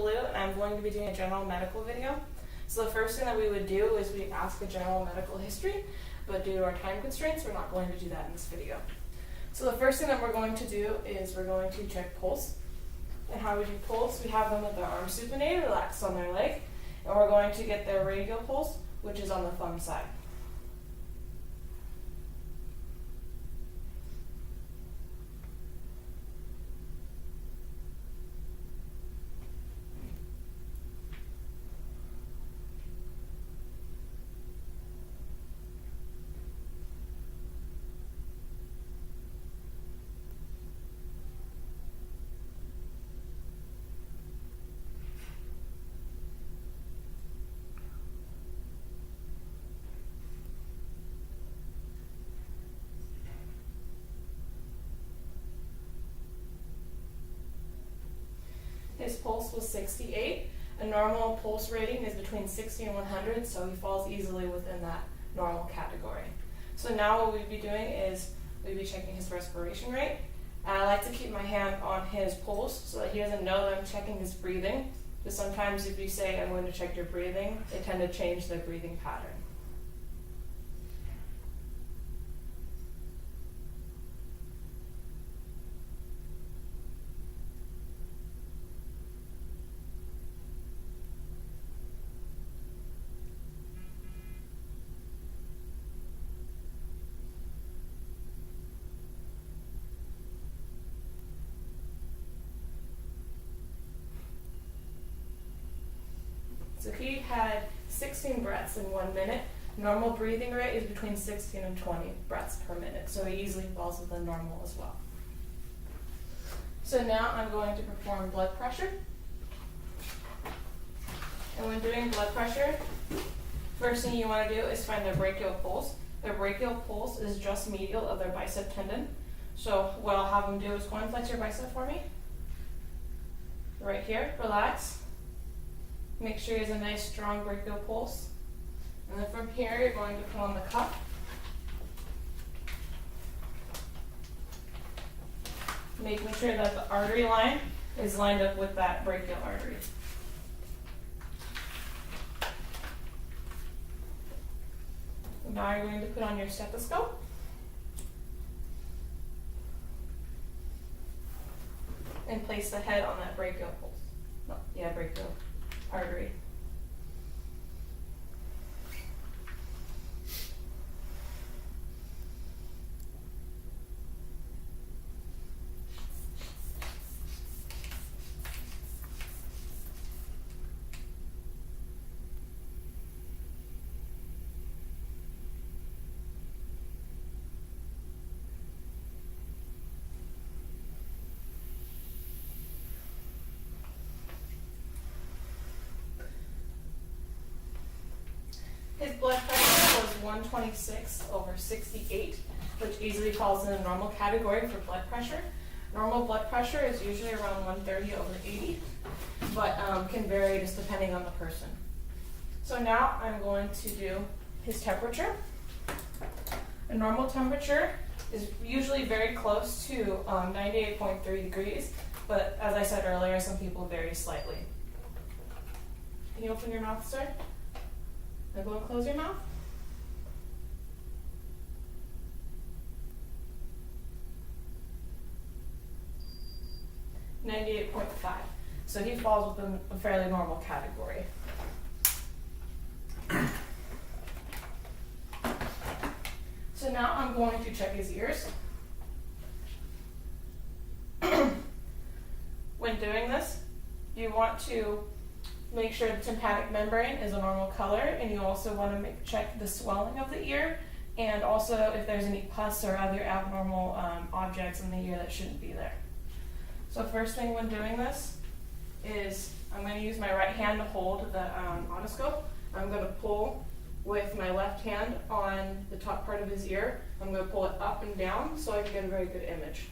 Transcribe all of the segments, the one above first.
And I'm going to be doing a general medical video. So the first thing that we would do is we ask a general medical history, but due to our time constraints, we're not going to do that in this video. So the first thing that we're going to do is we're going to check pulse. And how we do pulse, we have them with their arms supinated, relaxed on their leg, and we're going to get their radial pulse, which is on the thumb side. His pulse was 68. A normal pulse rating is between 60 and 100, so he falls easily within that normal category. So now what we'd be doing is we'd be checking his respiration rate. And I like to keep my hand on his pulse so that he doesn't know that I'm checking his breathing. Because sometimes if you say, I'm going to check your breathing, they tend to change their breathing pattern. So he had 16 breaths in 1 minute. Normal breathing rate is between 16 and 20 breaths per minute, so he easily falls within normal as well. So now I'm going to perform blood pressure. And when doing blood pressure, first thing you want to do is find their brachial pulse. Their brachial pulse is just medial of their bicep tendon. So what I'll have them do is go and flex your bicep for me. Right here, relax. Make sure he has a nice strong brachial pulse. And then from here, you're going to put on the cuff. Making sure that the artery line is lined up with that brachial artery. Now you're going to put on your stethoscope. And place the head on that brachial pulse. No, yeah, brachial artery. His blood pressure was 126/68, which easily falls in the normal category for blood pressure. Normal blood pressure is usually around 130/80, but can vary just depending on the person. So now I'm going to do his temperature. A normal temperature is usually very close to 98.3 degrees, but as I said earlier, some people vary slightly. Can you open your mouth, sir? Now go and close your mouth. .5. So he falls within a fairly normal category. So now I'm going to check his ears. When doing this, you want to make sure the tympanic membrane is a normal color, and you also want to check the swelling of the ear, and also if there's any pus or other abnormal objects in the ear that shouldn't be there. So first thing when doing this is I'm going to use my right hand to hold the otoscope. I'm going to pull with my left hand on the top part of his ear. I'm going to pull it up and down so I can get a very good image.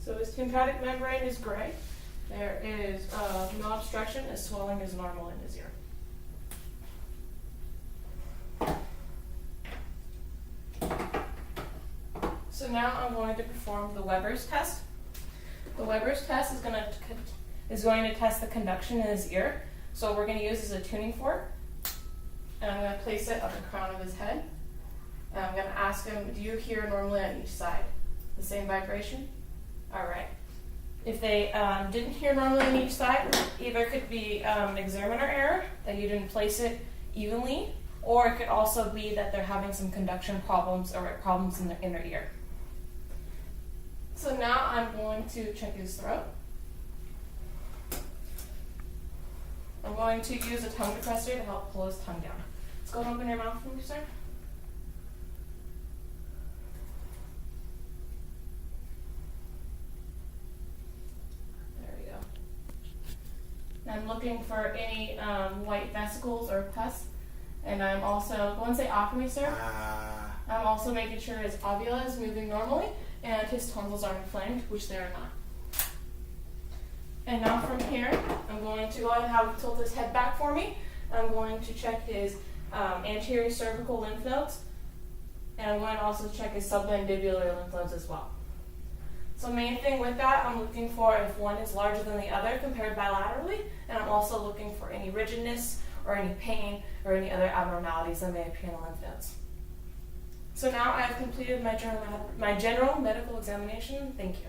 So his tympanic membrane is gray. There is no obstruction, as swelling is normal in his ear. So now I'm going to perform the Weber's test. The Weber's test is going to test the conduction in his ear. So what we're going to use is a tuning fork, and I'm going to place it on the crown of his head. And I'm going to ask him, do you hear normally on each side? The same vibration? All right. If they didn't hear normally on each side, either could be an examiner error, that you didn't place it evenly, or it could also be that they're having some conduction problems or problems in their inner ear. So now I'm going to check his throat. I'm going to use a tongue depressor to help pull his tongue down. Let's go and open your mouth for me, sir. There we go. I'm looking for any white vesicles or pus. And I'm also, go and say ah for me, sir. I'm also making sure his ovula is moving normally and his tonsils are inflamed, which they are not. And now from here, I'm going to go ahead and have him tilt his head back for me. I'm going to check his anterior cervical lymph nodes, and I'm going to also check his submandibular lymph nodes as well. So main thing with that, I'm looking for if one is larger than the other compared bilaterally, and I'm also looking for any rigidness or any pain or any other abnormalities that may appear in the lymph nodes. So now I have completed my general medical examination. Thank you.